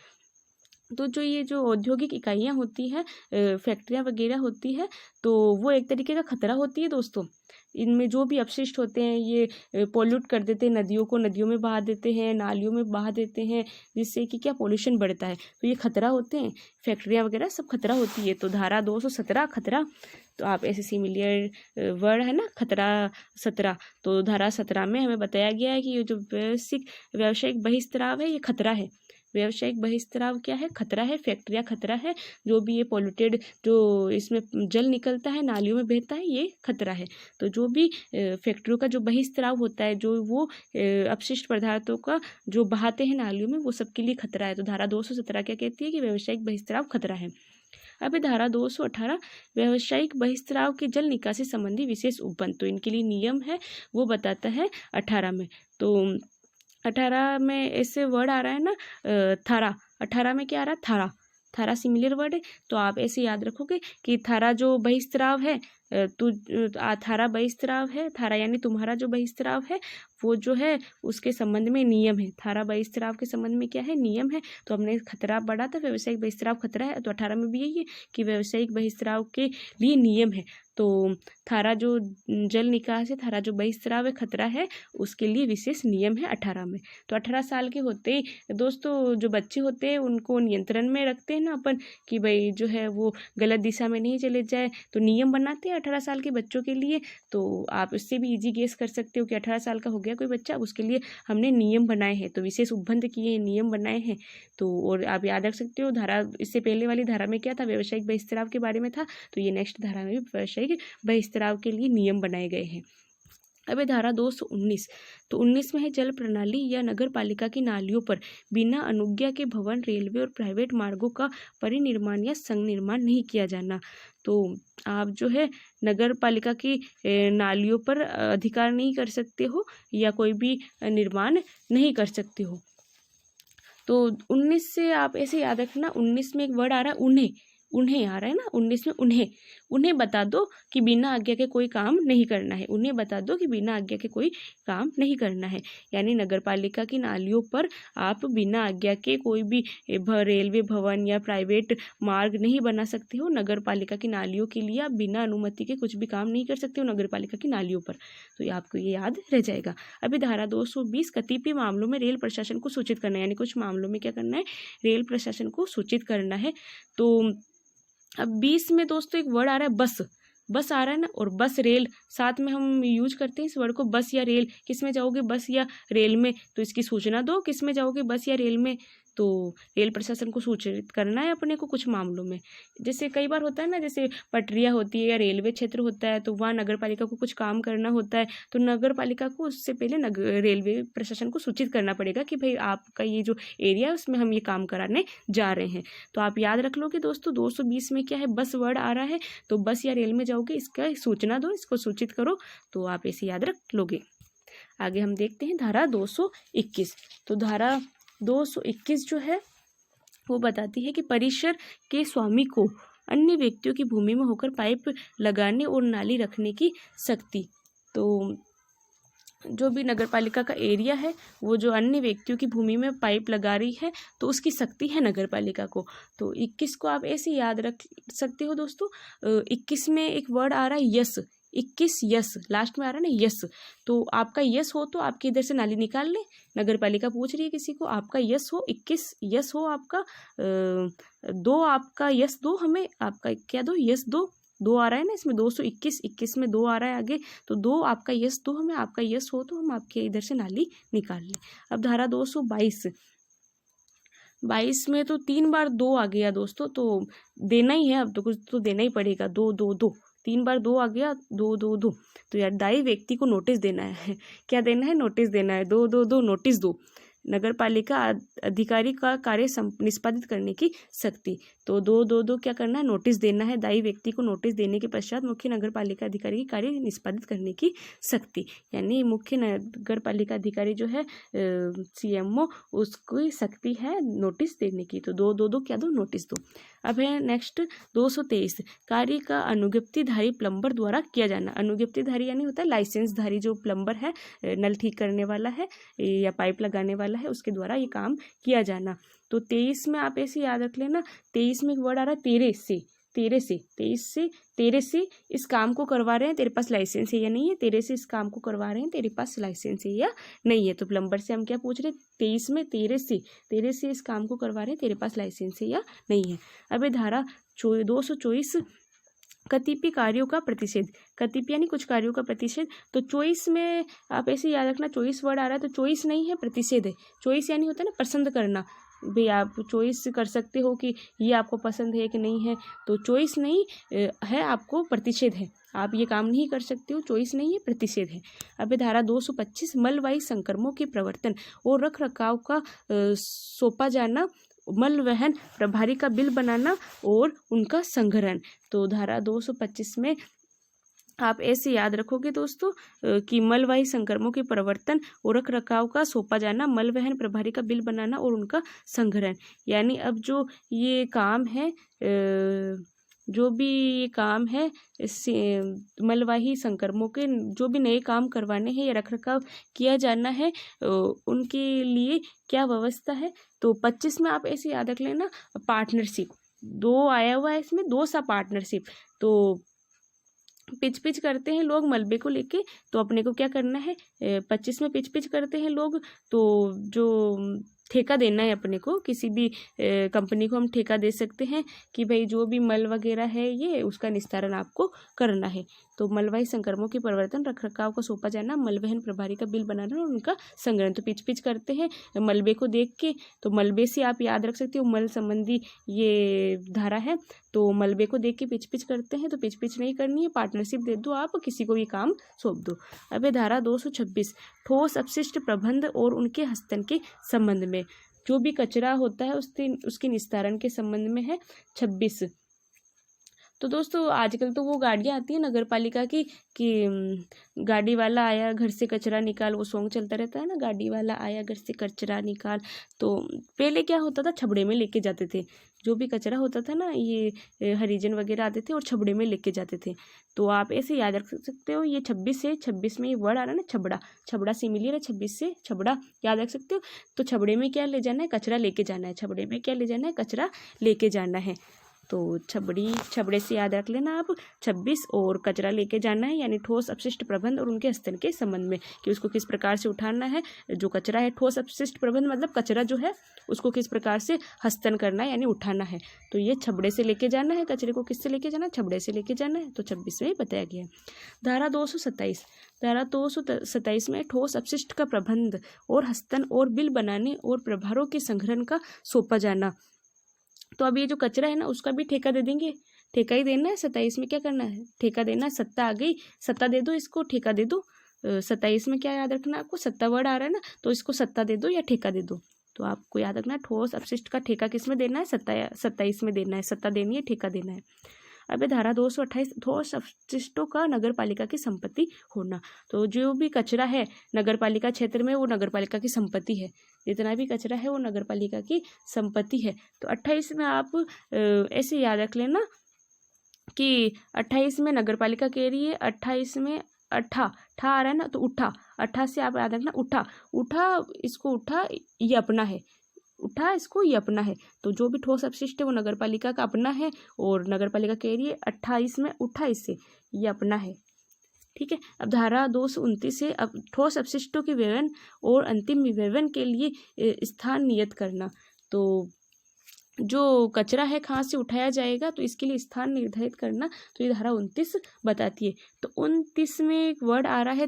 तो जो ये जो औद्योगिक इकाइयाँ होती हैं, फैक्ट्रियाँ वगैरह होती है, तो वो एक तरीके का खतरा होती है दोस्तों। इनमें जो भी अपशिष्ट होते हैं ये पोल्यूट कर देते हैं नदियों को, नदियों में बहा देते हैं, नालियों में बहा देते हैं, जिससे कि क्या पोल्यूशन बढ़ता है। तो ये खतरा होते हैं, फैक्ट्रियाँ वगैरह सब खतरा होती है। तो धारा 217 खतरा, तो आप ऐसे सिमिलर वर्ड है ना, खतरा 17, तो धारा 17 में हमें बताया गया है कि ये जो व्यावसायिक बहिष्कराव है ये खतरा है। व्यावसायिक बहिष्कराव क्या है, खतरा है, फैक्ट्रियाँ खतरा है, जो भी ये पॉल्यूटेड जो इसमें जल निकलता है, नालियों में बहता है, ये खतरा है। तो जो भी फैक्ट्रियों का जो बहिष्कराव होता है, जो वो अपशिष्ट पदार्थों का जो बहाते हैं नालियों में, वो सबके लिए खतरा है। तो धारा 217 क्या कहती है कि व्यावसायिक बहिष्कराव खतरा है। अब धारा 218, व्यावसायिक बहिष्कराव के जल निकासी संबंधी विशेष उपबंध। तो इनके लिए नियम है, वो बताता है 18 में। तो 18 में ऐसे वर्ड आ रहा है ना, थारा, 18 में क्या आ रहा है, थारा सिमिलर वर्ड है। तो आप ऐसे याद रखोगे कि थारा जो बहिष्कराव है, थारा बहिष्कराव है, थारा यानी तुम्हारा जो बहिष्कराव है वो जो है उसके संबंध में नियम है। थारा बहिष्कराव के संबंध में क्या है, नियम है। तो हमने खतरा पढ़ा था, व्यावसायिक बहिष्कराव खतरा है, तो 18 में भी यही है कि व्यावसायिक बहिष्कराव के लिए नियम है। तो थारा जो जल निकास है, थारा जो बहिष्कराव है, खतरा है, उसके लिए विशेष नियम है 18 में। तो 18 साल के होते ही दोस्तों जो बच्चे होते हैं उनको नियंत्रण में रखते हैं ना अपन, कि भाई जो है वो गलत दिशा में नहीं चले जाए, तो नियम बनाते हैं 18 साल के बच्चों के लिए। तो आप इससे भी इजी गेस कर सकते हो कि 18 साल का हो गया कोई बच्चा, उसके लिए हमने नियम बनाए हैं, तो विशेष उपबंध किए हैं, नियम बनाए हैं। तो और आप याद रख सकते हो, धारा इससे पहले वाली धारा में क्या था, व्यावसायिक बहिष्कराव के बारे में था, तो ये नेक्स्ट धारा में भी व्यावसायिक बहिष्कराव के लिए नियम बनाए गए हैं। अब है धारा 219। तो 19 में है जल प्रणाली या नगर पालिका की नालियों पर बिना अनुज्ञा के भवन, रेलवे और प्राइवेट मार्गों का परिनिर्माण या संनिर्माण नहीं किया जाना। तो आप जो है नगर पालिका की नालियों पर अधिकार नहीं कर सकते हो या कोई भी निर्माण नहीं कर सकते हो। तो 19 से आप ऐसे याद रखना, 19 में एक वर्ड आ रहा है उन्हें, उन्हें आ रहा है ना, 19 में उन्हें बता दो कि बिना आज्ञा के कोई काम नहीं करना है। उन्हें बता दो कि बिना आज्ञा के कोई काम नहीं करना है। यानी नगर पालिका की नालियों पर आप बिना आज्ञा के कोई भी रेलवे भवन या प्राइवेट मार्ग नहीं बना सकते हो। नगर पालिका की नालियों के लिए आप बिना अनुमति के कुछ भी काम नहीं कर सकते हो नगर पालिका की नालियों पर। तो ये आपको ये याद रह जाएगा। अभी धारा 220 कतिपय मामलों में रेल प्रशासन को सूचित करना है, यानी कुछ मामलों में क्या करना है, रेल प्रशासन को सूचित करना है। तो अब 20 में दोस्तों एक वर्ड आ रहा है बस, बस आ रहा है ना, और बस रेल साथ में हम यूज करते हैं इस वर्ड को, बस या रेल। किस में जाओगे, बस या रेल में, तो इसकी सूचना दो किस में जाओगे, बस या रेल में। तो रेल प्रशासन को सूचित करना है अपने को कुछ मामलों में। जैसे कई बार होता है ना, जैसे पटरियाँ होती है या रेलवे क्षेत्र होता है, तो वहाँ नगर पालिका को कुछ काम करना होता है, तो नगर पालिका को उससे पहले रेलवे प्रशासन को सूचित करना पड़ेगा कि भाई आपका ये जो एरिया है उसमें हम ये काम कराने जा रहे हैं। तो आप याद रख लो कि दोस्तों 220 में क्या है, बस वर्ड आ रहा है, तो बस या रेल में जाओगे, इसका सूचना दो, इसको सूचित करो, तो आप ऐसे याद रख लोगे। आगे हम देखते हैं धारा 221। तो धारा 221 जो है वो बताती है कि परिसर के स्वामी को अन्य व्यक्तियों की भूमि में होकर पाइप लगाने और नाली रखने की शक्ति। तो जो भी नगर पालिका का एरिया है वो जो अन्य व्यक्तियों की भूमि में पाइप लगा रही है तो उसकी शक्ति है नगर पालिका को। तो 21 को आप ऐसे याद रख सकते हो दोस्तों। 21 में एक वर्ड आ रहा है यस, 21 यस, लास्ट में आ रहा है ना यस। तो आपका यस हो तो आपके इधर से नाली निकाल ले। नगर पालिका पूछ रही है किसी को, आपका यस हो, 21 यस हो आपका, दो आपका यस दो हमें, आपका क्या दो, यस दो आ रहा है ना इसमें, 221, 21 में 2 आ रहा है आगे, तो 2 आपका यस दो हमें, आपका यस हो तो हम आपके इधर से नाली निकाल लें। अब धारा 222 में तो 3 बार 2 आ गया दोस्तों, तो देना ही है, अब तो कुछ तो देना ही पड़ेगा। 2 2 2 3 बार 2 आ गया, 2 2 2। तो यार दायी व्यक्ति को नोटिस देना है। क्या देना है, नोटिस देना है। 2 2 2 नोटिस दो। नगर पालिका अधिकारी का कार्य निष्पादित करने की शक्ति। तो 2 2 2 क्या करना है, नोटिस देना है। दायी व्यक्ति को नोटिस देने के पश्चात मुख्य नगर पालिका अधिकारी की कार्य निष्पादित करने की शक्ति, यानी मुख्य नगर पालिका अधिकारी जो है CMO, उसकी शक्ति है नोटिस देने की। तो 2 2 2 क्या दो, नोटिस दो। अब है नेक्स्ट 223, कार्य का अनुज्ञप्तिधारी प्लम्बर द्वारा किया जाना। अनुज्ञप्तिधारी यानी होता है लाइसेंसधारी, जो प्लम्बर है, नल ठीक करने वाला है या पाइप लगाने वाला है, उसके द्वारा ये काम किया जाना। तो 23 में आप ऐसे याद रख लेना, 23 में एक वर्ड आ रहा है तेरे से, 23 से इस काम को करवा रहे हैं, तेरे पास लाइसेंस है या नहीं है, तेरे से इस काम को करवा रहे हैं, तेरे पास लाइसेंस है या नहीं है। तो प्लम्बर से हम क्या पूछ रहे हैं, 23 में तेरे से इस काम को करवा रहे हैं, तेरे पास लाइसेंस है या नहीं है। अब ये धारा 224, कतिपय कार्यों का प्रतिषेध। कतिपय यानी कुछ कार्यों का प्रतिषेध। तो चॉइस में आप ऐसे याद रखना, चॉइस वर्ड आ रहा है तो चॉइस नहीं है, प्रतिषेध है। चॉइस यानी होता है ना पसंद करना, भाई आप चॉइस कर सकते हो कि ये आपको पसंद है कि नहीं है। तो चॉइस नहीं है, आपको प्रतिषेध है, आप ये काम नहीं कर सकते हो, चॉइस नहीं है, प्रतिषेध है। अब धारा 225, मलवाही संक्रमणों के प्रवर्तन और रख रखाव का सौंपा जाना, मल वहन प्रभारी का बिल बनाना और उनका संग्रहण। तो धारा 225 में आप ऐसे याद रखोगे दोस्तों कि मलवाही संक्रमणों के प्रवर्तन और रख रखाव का सौंपा जाना, मल वहन प्रभारी का बिल बनाना और उनका संग्रहण। यानी अब जो ये काम है, जो भी ये काम है, मलवाही संक्रमणों के जो भी नए काम करवाने हैं या रख रखाव किया जाना है, उनके लिए क्या व्यवस्था है। तो 25 में आप ऐसे याद रख लेना, पार्टनरशिप, 2 आया हुआ है इसमें, 2 सा पार्टनरशिप। तो पिच करते हैं लोग मलबे को लेके, तो अपने को क्या करना है, 25 में पिच करते हैं लोग, तो जो ठेका देना है अपने को, किसी भी कंपनी को हम ठेका दे सकते हैं कि भाई जो भी मल वगैरह है ये उसका निस्तारण आपको करना है। तो मलवाही संक्रमणों के परिवर्तन रख रखाव को सौंपा जाना, मलवहन प्रभारी का बिल बनाना और उनका संग्रहण। तो पिच पिच करते हैं मलबे को देख के, तो मलबे से आप याद रख सकते हो मल संबंधी ये धारा है, तो मलबे को देख के पिच पिच करते हैं। तो पिच पिच नहीं करनी है, पार्टनरशिप दे दो, आप किसी को भी काम सौंप दो। अब है धारा 226 ठोस अपशिष्ट प्रबंध और उनके हस्तांतरण के संबंध में। जो भी कचरा होता है उसके निस्तारण के संबंध में है 26। तो दोस्तों आजकल तो वो गाड़ियाँ आती है नगर पालिका की कि गाड़ी वाला आया घर से कचरा निकाल, वो सॉन्ग चलता रहता है ना, गाड़ी वाला आया घर से कचरा निकाल। तो पहले क्या होता था, छबड़े में लेके जाते थे जो भी कचरा होता था ना, ये हरिजन वगैरह आते थे और छबड़े में लेके जाते थे। तो आप ऐसे याद रख सकते हो, ये 26 है, 26 में ये वर्ड आ रहा है ना छबड़ा, छबड़ा सिमिलर है 26 से छबड़ा, याद रख सकते हो। तो छबड़े में क्या ले जाना है, कचरा लेके जाना है, छबड़े में क्या ले जाना है, कचरा लेके जाना है। तो छबड़े से याद रख लेना आप 26 और कचरा लेके जाना है, यानी ठोस अपशिष्ट प्रबंध और उनके हस्तांतरण के संबंध में कि उसको किस प्रकार से उठाना है। जो कचरा है, ठोस अपशिष्ट प्रबंध मतलब कचरा जो है उसको किस प्रकार से हस्तांतरण करना है यानी उठाना है। तो ये छबड़े से लेके जाना है, कचरे को किससे लेके जाना है, छबड़े से लेके जाना है। तो 26 में बताया गया है। धारा 227 धारा 227 में ठोस अपशिष्ट का प्रबंध और हस्तांतरण और बिल बनाने और प्रभारों के संग्रहण का सौंपा जाना। तो अब ये जो कचरा है ना उसका भी ठेका दे देंगे, ठेका ही देना है। 27 में क्या करना है, ठेका देना है। सत्ता आ गई, सत्ता दे दो, इसको ठेका दे दो। 27 में क्या याद रखना आपको, सत्ता वर्ड आ रहा है ना, तो इसको सत्ता दे दो या ठेका दे दो। तो आपको याद रखना है ठोस अपशिष्ट का ठेका किस में देना है, 27 में देना है, सत्ता देनी है, ठेका देना है। अब धारा 228 ठोस अपशिष्टों का नगर पालिका की संपत्ति होना। तो जो भी कचरा है नगर पालिका क्षेत्र में वो नगर पालिका की संपत्ति है, जितना भी कचरा है वो नगर पालिका की संपत्ति है। तो 28 में आप ऐसे याद रख लेना कि 28 में नगर पालिका कह रही है, 28 में ठा आ रहा है ना, तो उठा, 28 से आप याद रखना उठा, उठा इसको उठा ये अपना है, उठा इसको ये अपना है। तो जो भी ठोस अपशिष्ट है वो नगर पालिका का अपना है और नगर पालिका कह रही है 28 में उठा इससे ये अपना है। ठीक है। अब धारा 229 से अब ठोस अपशिष्टों के विवरण और अंतिम विवरण के लिए स्थान नियत करना। तो जो कचरा है कहाँ से उठाया जाएगा तो इसके लिए स्थान निर्धारित करना। तो ये धारा 29 बताती है। तो 29 में एक वर्ड आ रहा है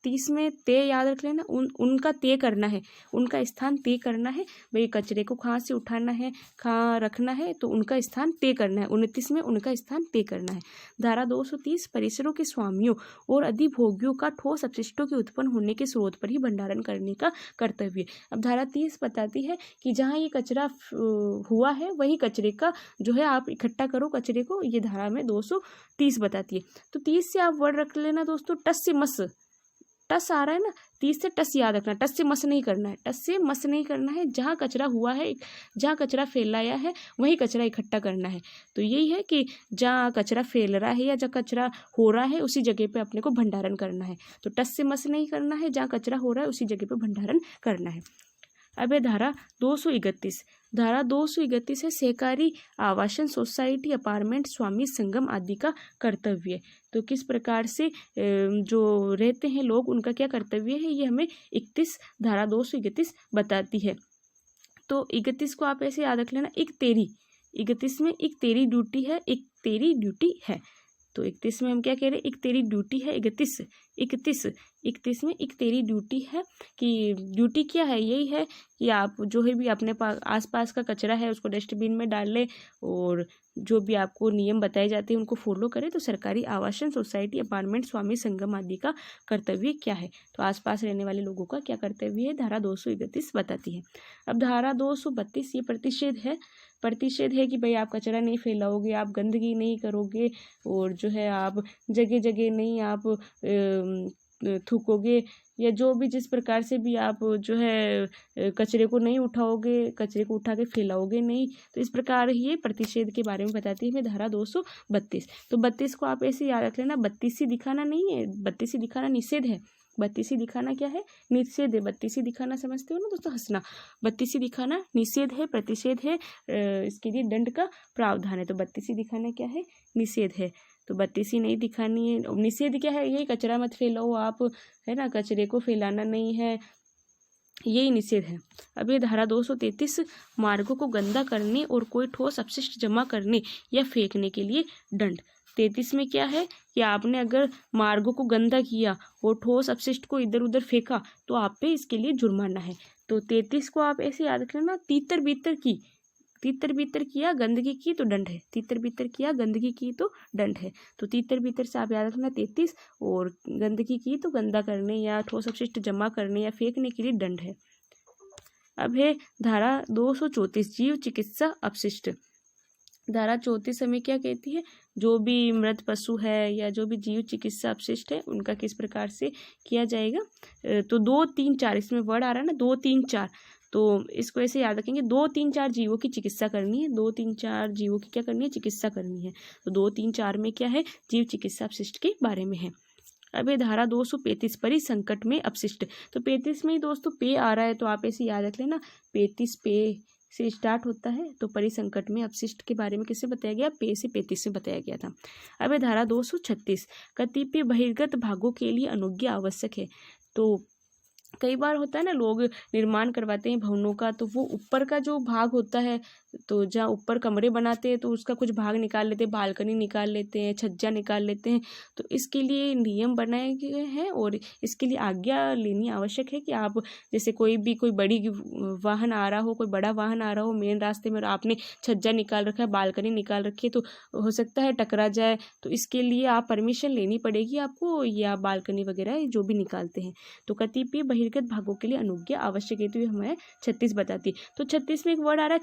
30 में तय, याद रख लेना, उनका तय करना है, उनका स्थान तय करना है। भाई कचरे को कहाँ से उठाना है, कहाँ रखना है, तो उनका स्थान तय करना है। 29 में उनका स्थान तय करना है। धारा 230 परिसरों के स्वामियों और अधिभोगियों का ठोस अपशिष्टों के उत्पन्न होने के स्रोत पर ही भंडारण करने का कर्तव्य। अब धारा 30 बताती है कि जहाँ ये कचरा हुआ है वही कचरे का जो है आप इकट्ठा करो कचरे को, ये धारा में 230 बताती है। तो 30 से आप वर्ड रख लेना दोस्तों, टस से मस, टस आ रहा है ना, 30 से टस याद रखना, टस से मस नहीं करना है, टस से मस नहीं करना है। जहाँ कचरा हुआ है, जहाँ कचरा फैलाया है वहीं कचरा इकट्ठा करना है। तो यही है कि जहाँ कचरा फैल रहा है या जहाँ कचरा हो रहा है उसी जगह पे अपने को भंडारण करना है। तो टस से मस नहीं करना है, जहाँ कचरा हो रहा है उसी जगह पे भंडारण करना है। अब है धारा 231। धारा 231 है सहकारी आवासन सोसाइटी अपार्टमेंट स्वामी संगम आदि का कर्तव्य। तो किस प्रकार से जो रहते हैं लोग उनका क्या कर्तव्य है ये हमें 31 धारा 231 बताती है। तो 31 को आप ऐसे याद रख लेना, एक तेरी, 31 में एक तेरी ड्यूटी है, एक तेरी ड्यूटी है। तो 31 में हम क्या कह रहे हैं, एक तेरी ड्यूटी है। 31 में एक तेरी ड्यूटी है कि ड्यूटी क्या है, यही है कि आप जो है भी अपने पास आसपास का कचरा है उसको डस्टबिन में डाल लें और जो भी आपको नियम बताए जाते हैं उनको फॉलो करें। तो सरकारी आवासन सोसाइटी अपार्टमेंट स्वामी संगम आदि का कर्तव्य क्या है, तो आसपास रहने वाले लोगों का क्या कर्तव्य है, धारा 231 बताती है। अब धारा 232 ये प्रतिषेध है कि भाई आप कचरा नहीं फैलाओगे, आप गंदगी नहीं करोगे और जो है आप जगह जगह नहीं आप थूकोगे या जो भी जिस प्रकार से भी आप जो है कचरे को नहीं उठाओगे, कचरे को उठा के फैलाओगे नहीं। तो इस प्रकार ये प्रतिषेध के बारे में बताती है धारा 232। तो 32 को आप ऐसे याद रख लेना, 32 ही दिखाना नहीं है, 32 ही दिखाना निषेध है। 32 ही दिखाना क्या है, निषेध है। 32 ही दिखाना समझते हो ना दोस्तों, हंसना। 32 ही दिखाना निषेध है, प्रतिषेध है, इसके लिए दंड का प्रावधान है। तो 32 ही दिखाना क्या है, निषेध है। तो 32 ही नहीं दिखानी है। निषेध क्या है, यही कचरा मत फैलाओ आप, है ना, कचरे को फैलाना नहीं है, यही निषेध है। अब ये धारा 233 मार्गों को गंदा करने और कोई ठोस अपशिष्ट जमा करने या फेंकने के लिए दंड। 33 में क्या है कि आपने अगर मार्गों को गंदा किया और ठोस अपशिष्ट को इधर उधर फेंका तो आप पे इसके लिए जुर्माना है। तो 33 को आप ऐसे याद रख लेना, तीतर बीतर किया गंदगी की तो दंड है, तीतर बीतर किया गंदगी की तो दंड है। तो तीतर बीतर से आप याद रखना 33, और गंदगी की तो गंदा करने या ठोस अपशिष्ट जमा करने या फेंकने के लिए दंड है। अब है धारा 234 जीव चिकित्सा अपशिष्ट। धारा 34 हमें क्या कहती है, जो भी मृत पशु है या जो भी जीव चिकित्सा अपशिष्ट है उनका किस प्रकार से किया जाएगा। तो 2, 3, 4 इसमें वर्ड आ रहा है ना, 2, 3, 4, तो इसको ऐसे याद रखेंगे, 2, 3, 4 जीवों की चिकित्सा करनी है, 2, 3, 4 जीवों की क्या करनी है, चिकित्सा करनी है। तो 2, 3, 4 में क्या है, जीव चिकित्सा अपशिष्ट के बारे में है। अब ये धारा 235 परिसंकट में अपशिष्ट। तो 35 में ही दोस्तों पे आ रहा है, तो आप ऐसे याद रख लेना, 35 पे से स्टार्ट होता है। तो परिसंकट में अपशिष्ट के बारे में किससे बताया गया, पे से 35 में बताया गया था। अब ये धारा 236 कतिपय बहिर्गत भागों के लिए अनुज्ञा आवश्यक है। तो कई बार होता है ना, लोग निर्माण करवाते हैं भवनों का, तो वो ऊपर का जो भाग होता है, तो जहाँ ऊपर कमरे बनाते हैं तो उसका कुछ भाग निकाल लेते हैं, बालकनी निकाल लेते हैं, छज्जा निकाल लेते हैं। तो इसके लिए नियम बनाए गए हैं और इसके लिए आज्ञा लेनी आवश्यक है कि आप जैसे कोई बड़ी वाहन आ रहा हो, कोई बड़ा वाहन आ रहा हो मेन रास्ते में और आपने छज्जा निकाल रखा है, बालकनी निकाल रखी है, तो हो सकता है टकरा जाए। तो इसके लिए आप परमिशन लेनी पड़ेगी आपको, या बालकनी वगैरह जो भी निकालते हैं। तो कतिपय बहिर्गत भागों के लिए अनुज्ञा आवश्यक है, तो ये हमें 36 बताती है। तो 36 में एक वर्ड आ रहा है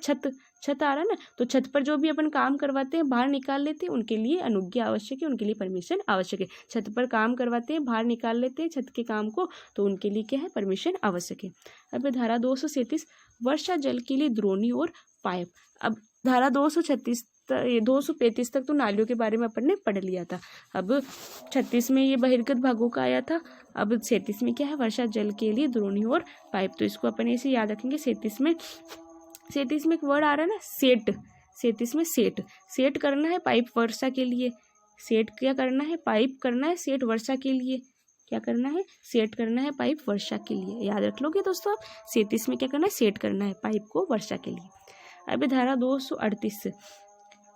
छत आ रहा है ना, तो छत पर जो भी अपन काम करवाते हैं, बाहर निकाल लेते हैं, उनके लिए अनुज्ञा आवश्यक है, उनके लिए परमिशन आवश्यक है। छत पर काम करवाते हैं, बाहर निकाल लेते हैं छत के काम को, तो उनके लिए क्या है, परमिशन आवश्यक है। अब धारा 237 वर्षा जल के लिए द्रोणी और पाइप। अब धारा 235 तक तो नालियों के बारे में अपन ने पढ़ लिया था। अब 36 में ये बहिर्गत भागों का आया था। अब 37 में क्या है, वर्षा जल के लिए द्रोणी और पाइप। तो इसको अपन ऐसे याद रखेंगे। 37 में एक वर्ड आ रहा है ना, सेट। 37 में सेट करना है पाइप वर्षा के लिए। सेट क्या करना है, पाइप करना है, सेट वर्षा के लिए क्या करना है, सेट करना है पाइप वर्षा के लिए। याद रख लोगे दोस्तों आप, 37 में क्या करना है, सेट करना है पाइप को वर्षा के लिए। अब धारा 238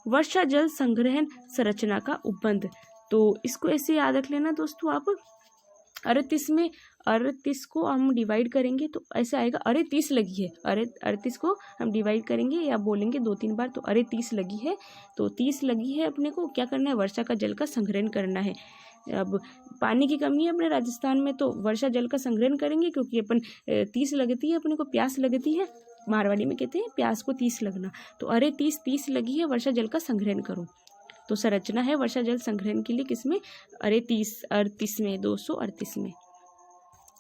वर्षा जल संग्रहण संरचना का उपबंध। तो इसको ऐसे याद रख लेना दोस्तों आप। 38 को हम डिवाइड करेंगे तो ऐसा आएगा, 30 लगी है। 38 को हम डिवाइड करेंगे या बोलेंगे 2-3 बार, तो 30 लगी है। तो 30 लगी है, अपने को क्या करना है, वर्षा का जल का संग्रहण करना है। अब पानी की कमी है अपने राजस्थान में, तो वर्षा जल का संग्रहण करेंगे, क्योंकि अपन 30 लगती है, अपने को प्यास लगती है, मारवाड़ी में कहते हैं प्यास को 30 लगना। तो 30 लगी है, वर्षा जल का संग्रहण करो। तो संरचना है वर्षा जल संग्रहण के लिए किसमें, 38 में, 238 में।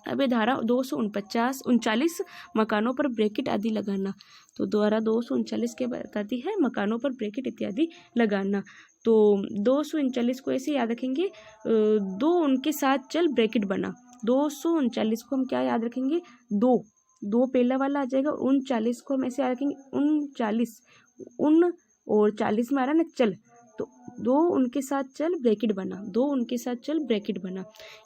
अब ये धारा 239 मकानों पर ब्रैकेट आदि लगाना। तो धारा 239 के बताती है मकानों पर ब्रैकेट इत्यादि लगाना। तो 239 को ऐसे याद रखेंगे, 2 उनके साथ चल ब्रैकेट बना। 239 को हम क्या याद रखेंगे, 2 पहला वाला आ जाएगा। 39 को हम ऐसे याद रखेंगे, 39 उन और 40 में आ रहा है ना चल, तो 2 उनके साथ चल ब्रैकेट बना, 2 उनके साथ चल ब्रैकेट बना।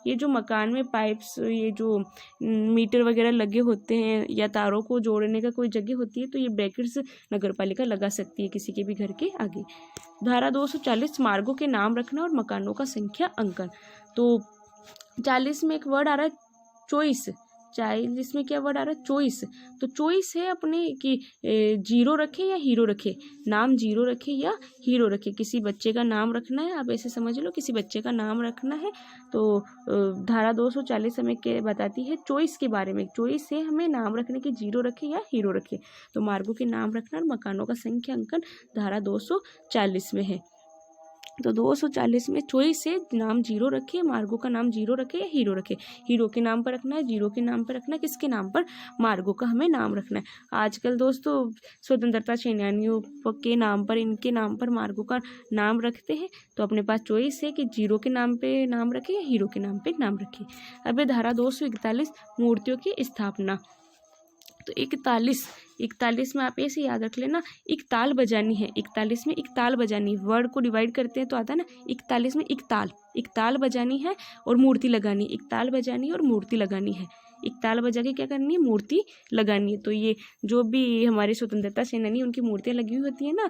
ये जो मकान में पाइप्स, ये जो मीटर वगैरह लगे होते हैं या तारों को जोड़ने का कोई जगह होती है, तो ये ब्रैकेट्स नगर पालिका लगा सकती है किसी के भी घर के आगे। धारा 240 मार्गों के नाम रखना और मकानों का संख्या अंकन। तो 40 में एक वर्ड आ रहा है चॉइस। 40 में क्या वर्ड आ रहा है, चॉइस। तो चॉइस है अपने कि जीरो रखे या हीरो रखे, नाम जीरो रखे या हीरो रखे। किसी बच्चे का नाम रखना है, आप ऐसे समझ लो, किसी बच्चे का नाम रखना है। तो धारा 240 हमें क्या बताती है, चॉइस के बारे में। चॉइस है हमें नाम रखने की, जीरो रखे या हीरो रखे। तो मार्गों के नाम रखना और मकानों का संख्या अंकन धारा 240 में है। तो 240 में चॉइस से नाम जीरो रखे, मार्गों का नाम जीरो रखे या हीरो रखे। हीरो के नाम पर रखना है, जीरो के नाम पर रखना है, किसके नाम पर, मार्गों का हमें नाम रखना है। आजकल दोस्तों स्वतंत्रता सेनानियों के नाम पर, इनके नाम पर मार्गों का नाम रखते हैं। तो अपने पास चॉइस है कि जीरो के नाम पे नाम रखे या हीरो के नाम पे नाम रखे। अब धारा 241 मूर्तियों की स्थापना। तो 41 में आप ऐसे याद रख लेना, एक ताल बजानी है। 41 में एक ताल बजानी, वर्ड को डिवाइड करते हैं तो आता है ना, 41 में एक ताल बजानी है और मूर्ति लगानी, एक ताल बजानी और मूर्ति लगानी है। ताल बजा के क्या करनी है, मूर्ति लगानी है। तो ये जो भी हमारे स्वतंत्रता सेनानी उनकी मूर्तियाँ लगी हुई होती है ना,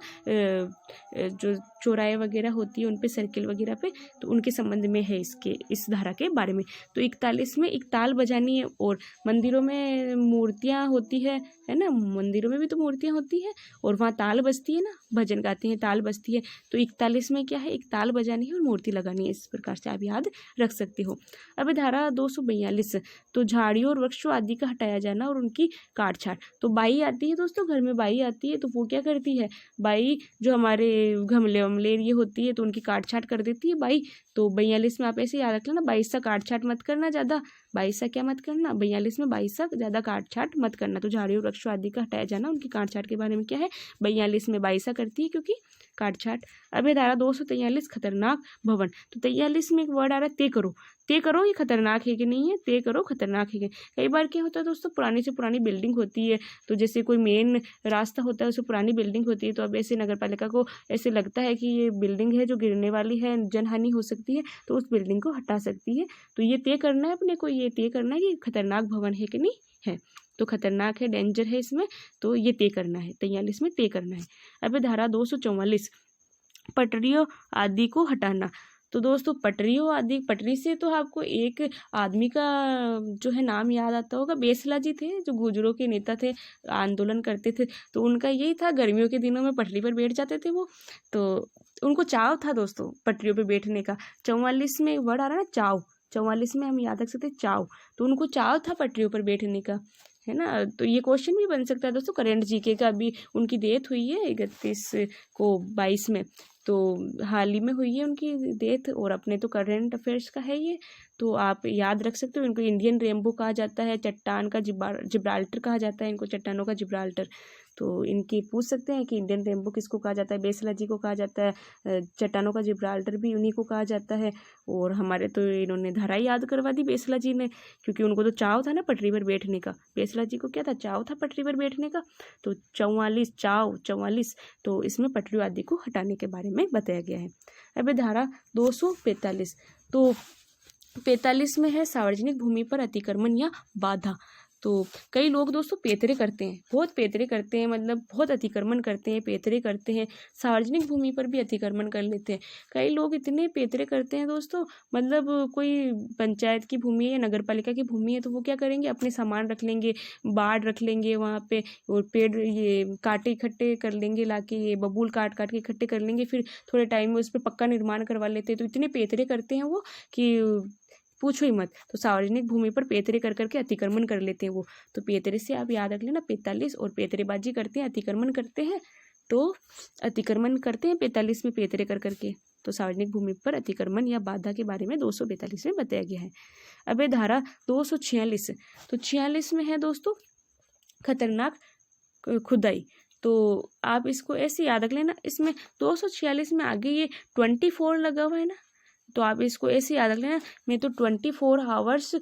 जो चौराहे वगैरह होती है उन पे, सर्किल वगैरह पे, तो उनके संबंध में है इस धारा के बारे में। तो 41 में एक ताल बजानी है। और मंदिरों में मूर्तियाँ होती है ना, मंदिरों में भी तो मूर्तियाँ होती है और वहाँ ताल बजती है ना, भजन गाते हैं, ताल बजती है। तो 41 में क्या है, एक ताल बजानी है और मूर्ति लगानी है। इस प्रकार से आप याद रख सकते हो। अब धारा 242, तो झाड़ियों और वृक्षों आदि का हटाया जाना और उनकी काट छाट। तो बाई आती है दोस्तों, घर में बाई आती है, तो वो क्या करती है, बाई जो हमारे गमले वमले ये होती है तो उनकी काट छाट कर देती है बाई। तो 42 में आप ऐसे याद रख लेना, 22 सा काट छाट मत करना ज़्यादा, 22 सा क्या मत करना, 42 में 22 सा ज़्यादा काट छाट मत करना। तो झाड़ियों वृक्षों आदि का हटाया जाना, उनकी काट छाट के बारे में क्या है, 42 में 22 सा करती है क्योंकि काट छाट। अब ये धारा 243 खतरनाक भवन। तो 43 में एक वर्ड आ रहा है ते करो। ते करो ये खतरनाक है कि नहीं है, ते करो खतरनाक है कि। कई बार क्या होता है दोस्तों, पुरानी से पुरानी बिल्डिंग होती है, तो जैसे कोई मेन रास्ता होता है उसमें पुरानी बिल्डिंग होती है, तो अब ऐसे नगर पालिका को ऐसे लगता है कि ये बिल्डिंग है जो गिरने वाली है, जनहानि हो सकती है, तो उस बिल्डिंग को हटा सकती है। तो ये तय करना है अपने को, ये तय करना है कि खतरनाक भवन है कि नहीं है। तो खतरनाक है, डेंजर है इसमें, तो ये तय करना है, 43 में तय करना है। अब धारा 244 पटरियों आदि को हटाना। तो दोस्तों पटरियों आदि, पटरी से तो आपको एक आदमी का जो है नाम याद आता होगा, बेसला जी थे, जो गुर्जरों के नेता थे, आंदोलन करते थे। तो उनका यही था, गर्मियों के दिनों में पटरी पर बैठ जाते थे वो, तो उनको चाव था दोस्तों पटरियों पर बैठने का। 44 में वर्ड आ रहा है ना चाव, 44 में हम याद रख सकते हैं चाव। तो उनको चाव था पटरियों पर बैठने का, है ना। तो ये क्वेश्चन भी बन सकता है दोस्तों, करंट जीके का। भी उनकी डेथ हुई है 31 को 22 में, तो हाल ही में हुई है उनकी डेथ, और अपने तो करंट अफेयर्स का है ये, तो आप याद रख सकते हो। इनको इंडियन रेनबो कहा जाता है, चट्टान का जिब्राल्टर कहा जाता है इनको, चट्टानों का जिब्राल्टर। तो इनकी पूछ सकते हैं कि इंडियन रेनबो किसको कहा जाता है, बेसला जी को कहा जाता है, चट्टानों का जिब्राल्टर भी उन्हीं को कहा जाता है। और हमारे तो इन्होंने धारा याद करवा दी बेसला जी ने, क्योंकि उनको तो चाव था ना पटरी पर बैठने का। बेसला जी को क्या था, चाव था पटरी पर बैठने का। तो 44 चाव 44, तो इसमें पटरियों आदि को हटाने के बारे में बताया गया है। अब धारा 245, तो 45 में है सार्वजनिक भूमि पर अतिक्रमण या बाधा। तो कई लोग दोस्तों पेतरे करते हैं, बहुत पेतरे करते हैं, मतलब बहुत अतिक्रमण करते हैं, पेतरे करते हैं, सार्वजनिक भूमि पर भी अतिक्रमण कर लेते हैं। कई लोग इतने पेतरे करते हैं दोस्तों, मतलब कोई पंचायत की भूमि है या नगर पालिका की भूमि है, तो वो क्या करेंगे, अपने सामान रख लेंगे, बाड़ रख लेंगे वहाँ पे, और पेड़ ये कांटे इकट्ठे कर लेंगे, लाके ये बबूल काट काट के इकट्ठे कर लेंगे, फिर थोड़े टाइम में उस पर पक्का निर्माण करवा लेते हैं। तो इतने पेतरे करते हैं वो कि पूछो ही मत। तो सार्वजनिक भूमि पर पेतरे कर करके अतिक्रमण कर लेते हैं वो। तो पेतरे से आप याद रख लेना 45, और पेतरेबाजी करते हैं, अतिक्रमण करते हैं, तो अतिक्रमण करते हैं 45 में पेतरे कर करके। तो सार्वजनिक भूमि पर अतिक्रमण या बाधा के बारे में 242 में बताया गया है। अब धारा 246, तो 46 में है दोस्तों खतरनाक खुदाई। तो आप इसको ऐसे याद रख लेना, इसमें 246 में आगे ये 24 लगा हुआ है ना, तो आप इसको ऐसे याद रख लेना। मैं तो 24 आवर्स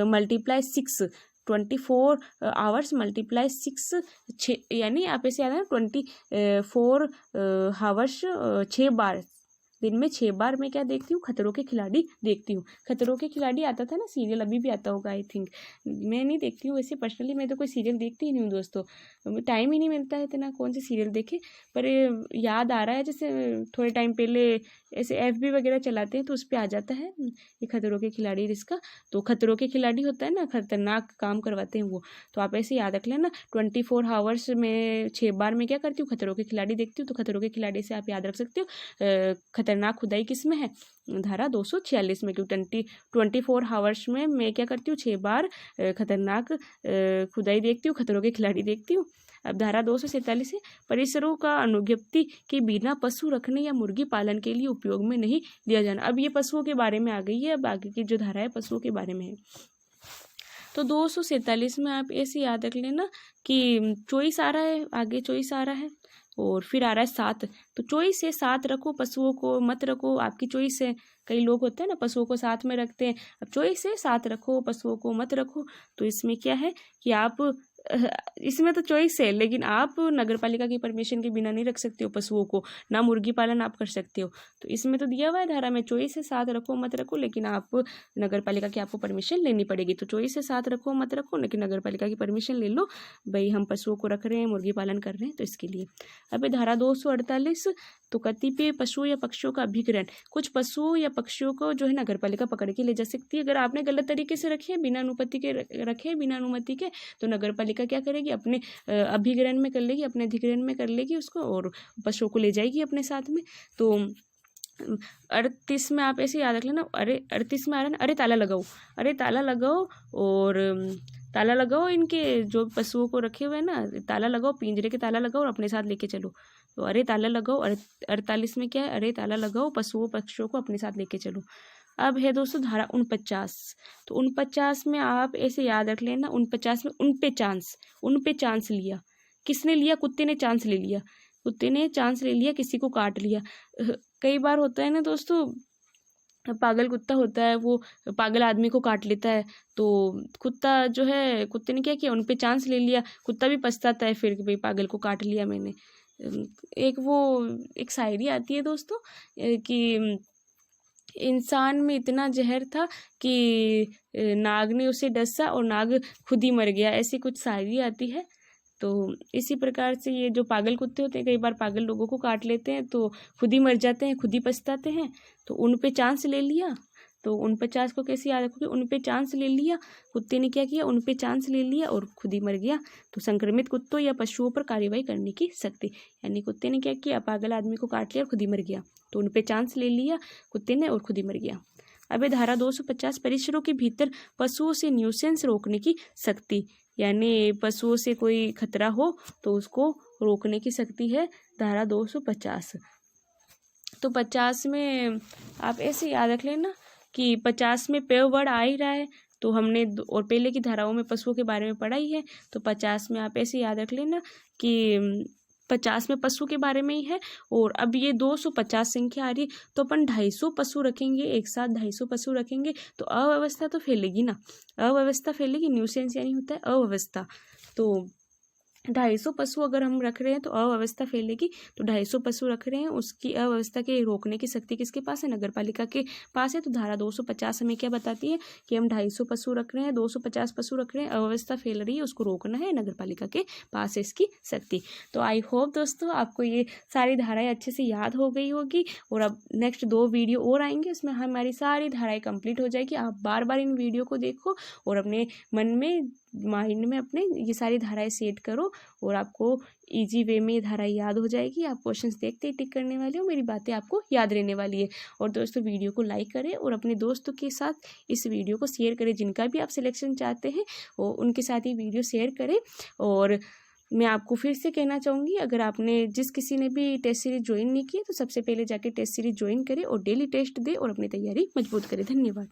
मल्टीप्लाई 6, 24 आवर्स मल्टीप्लाई 6, यानी आप ऐसे याद रखना 24 आवर्स 6 बार, दिन में 6 बार मैं क्या देखती हूँ, खतरों के खिलाड़ी देखती हूँ। खतरों के खिलाड़ी आता था ना सीरियल, अभी भी आता होगा आई थिंक, मैं नहीं देखती हूँ वैसे पर्सनली, मैं तो कोई सीरियल देखती ही नहीं हूँ दोस्तों, टाइम ही नहीं मिलता है इतना, कौन से सीरियल देखे। पर याद आ रहा है, जैसे थोड़े टाइम पहले ऐसे FB वगैरह चलाते हैं तो उस पर आ जाता है ये खतरों के खिलाड़ी जिसका। तो खतरों के खिलाड़ी होता है ना, खतरनाक काम करवाते हैं वो। तो आप ऐसे याद रख लेना 24 आवर्स में 6 बार मैं क्या करती हूँ, खतरों के खिलाड़ी देखती हूँ। तो खतरों के खिलाड़ी से आप याद रख सकते हो खतरनाक खुदाई किस में है, धारा 246 में। क्योंकि 24 आवर्स में मैं क्या करती हूँ, 6 बार खतरनाक खुदाई देखती हूँ, खतरों के खिलाड़ी देखती हूँ। अब धारा 247 है परिसरों का अनुज्ञप्ति के बिना पशु रखने या मुर्गी पालन के लिए उपयोग में नहीं लिया जाना। अब ये पशुओं के बारे में आ गई है, अब आगे की जो धारा है पशुओं के बारे में है। तो 247 में आप ऐसे याद रख लेना कि चॉइस आ रहा है, आगे चॉइस आ रहा है, और फिर आ रहा है 7। तो चॉइस है 7 रखो, पशुओं को मत रखो, आपकी चॉइस है। कई लोग होते हैं ना पशुओं को साथ में रखते हैं, अब चॉइस है 7 रखो, पशुओं को मत रखो। तो इसमें क्या है कि आप इसमें तो चॉइस है, लेकिन आप नगर पालिका की परमिशन के बिना नहीं रख सकते हो पशुओं को, ना मुर्गी पालन आप कर सकते हो। तो इसमें तो दिया हुआ है धारा में, चॉइस है, साथ रखो मत रखो, लेकिन आप नगर पालिका की आपको परमिशन लेनी पड़ेगी। तो चॉइस है, साथ रखो मत रखो, लेकिन नगर पालिका की परमिशन ले लो, भाई हम पशुओं को रख रहे हैं, मुर्गी पालन कर रहे हैं, तो इसके लिए। अब धारा 248, तो कतिपय पशुओं या पक्षियों का अभिग्रहण, कुछ पशुओं या पक्षियों को जो है नगर पालिका पकड़ के ले जा सकती है। अगर आपने गलत तरीके से रखे, बिना अनुमति के रखे, बिना अनुमति के, तो नगर पालिका क्या करेगी, अपने अभिग्रहण में कर लेगी, अपने अधिग्रहण में कर लेगी उसको, और पशुओं को ले जाएगी अपने साथ में। तो 38 में आप ऐसे याद रख लेना, अरे 38 में आ रहा है ना, अरे ताला लगाओ, अरे ताला लगाओ, और ताला लगाओ इनके जो पशुओं को रखे हुए हैं ना, ताला लगाओ, पिंजरे के ताला लगाओ और अपने साथ लेके चलो। तो अरे ताला लगाओ, 48 में क्या है, अरे ताला लगाओ, पशुओं पक्षियों को अपने साथ लेके चलो। अब है दोस्तों धारा 49, तो 49 में आप ऐसे याद रख लेना, 49 में उन पे चांस लिया, किसने लिया, कुत्ते ने चांस ले लिया, कुत्ते ने चांस ले लिया, किसी को काट लिया। कई बार होता है ना दोस्तों, पागल कुत्ता होता है, वो पागल आदमी को काट लेता है, तो कुत्ता जो है, कुत्ते ने क्या किया, उन पे चांस ले लिया, कुत्ता भी पछताता है फिर कि भाई पागल को काट लिया मैंने। एक शायरी आती है दोस्तों कि इंसान में इतना जहर था कि नाग ने उसे डसा और नाग खुद ही मर गया, ऐसी कुछ शायरी आती है। तो इसी प्रकार से ये जो पागल कुत्ते होते हैं, कई बार पागल लोगों को काट लेते हैं, तो खुद ही मर जाते हैं, खुद ही पछताते हैं। तो उन पे चांस ले लिया, तो 49 को कैसे याद रखोगे, उन पे चांस ले लिया, कुत्ते ने क्या किया, उन पे चांस ले लिया और खुद ही मर गया। तो संक्रमित कुत्तों या पशुओं पर कार्रवाई करने की शक्ति, यानी कुत्ते ने क्या किया, पागल आदमी को काट लिया और खुद ही मर गया, तो उन पे चांस ले लिया कुत्ते ने और खुद ही मर गया। अब धारा 250, परिसरों के भीतर पशुओं से न्यूसेंस रोकने की शक्ति, यानी पशुओं से कोई खतरा हो तो उसको रोकने की शक्ति है धारा 250। तो 50 में आप ऐसे याद रख लेना कि 50 में पे वर्ड आ ही रहा है, तो हमने और पहले की धाराओं में पशुओं के बारे में पढ़ा ही है, तो 50 में आप ऐसे याद रख लेना कि 50 में पशु के बारे में ही है। और अब ये 250 संख्या आ रही है, तो अपन 250 पशु रखेंगे, एक साथ 250 पशु रखेंगे, तो अव्यवस्था तो फैलेगी ना, अव्यवस्था फैलेगी, न्यूसेंस यानी होता है अव्यवस्था। तो 250 पशु अगर हम रख रहे हैं तो अव्यवस्था फैलेगी, तो 250 पशु रख रहे हैं, उसकी अव्यवस्था के रोकने की शक्ति किसके पास है, नगर पालिका के पास है। तो धारा 250 हमें क्या बताती है कि हम 250 पशु रख रहे हैं, 250 पशु रख रहे हैं, अव्यवस्था फैल रही है, उसको रोकना है, नगर पालिका के पास है इसकी शक्ति। तो आई होप दोस्तों आपको ये सारी धाराएं अच्छे से याद हो गई होगी, और अब नेक्स्ट 2 वीडियो और आएंगे, उसमें हमारी सारी धाराएं कंप्लीट हो जाएगी। आप बार बार इन वीडियो को देखो और अपने मन में, माइंड में अपने ये सारी धाराएं सेट करो, और आपको इजी वे में धारा याद हो जाएगी। आप क्वेश्चंस देखते ही टिक करने वाले हो, मेरी बातें आपको याद रहने वाली है। और दोस्तों वीडियो को लाइक करें और अपने दोस्तों के साथ इस वीडियो को शेयर करें, जिनका भी आप सिलेक्शन चाहते हैं वो उनके साथ ही वीडियो शेयर करें। और मैं आपको फिर से कहना चाहूँगी, अगर आपने जिस किसी ने भी टेस्ट सीरीज ज्वाइन नहीं की तो सबसे पहले जाके टेस्ट सीरीज ज्वाइन करें और डेली टेस्ट दे और अपनी तैयारी मजबूत करें। धन्यवाद।